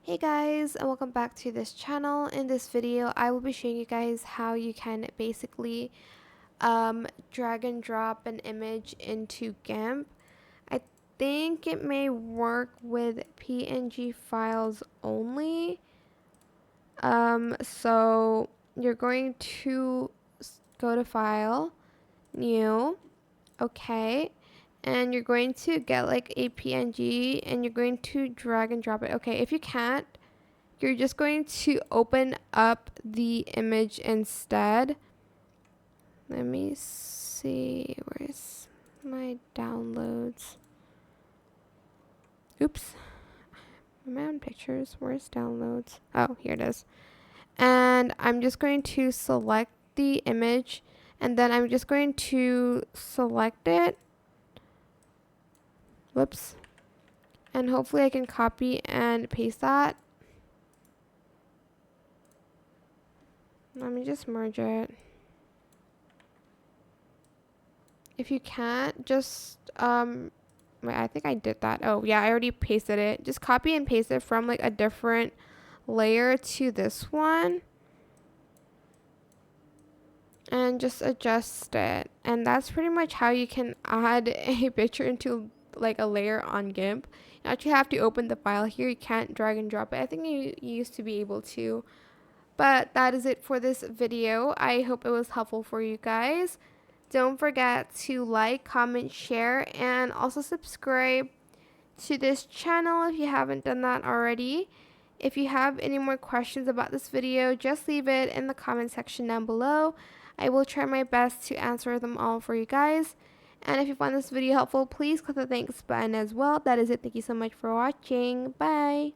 Hey guys, and welcome back to this channel. In this video I will be showing you guys how you can basically drag and drop an image into Gimp. I think it may work with PNG files only. So you're going to go to File, New, okay, and you're going to get like a PNG and you're going to drag and drop it. Okay, if you can't, you're just going to open up the image instead. Let me see, where's my downloads? Oops, am I on pictures? Where's downloads? Oh, here it is. And I'm just going to select the image, and then I'm just going to select it. Whoops. And hopefully I can copy and paste that. Let me just merge it. If you can't, just wait, I think I did that. Oh yeah, I already pasted it. Just copy and paste it from like a different layer to this one and just adjust it. And that's pretty much how you can add a picture into like a layer on Gimp. You actually have to open the file here. You can't drag and drop it. I think you used to be able to. But that is it for this video. I hope it was helpful for you guys. Don't forget to like, comment, share, and also subscribe to this channel if you haven't done that already. If you have any more questions about this video, just leave it in the comment section down below. I will try my best to answer them all for you guys. And if you find this video helpful, please click the thanks button as well. That is it. Thank you so much for watching. Bye.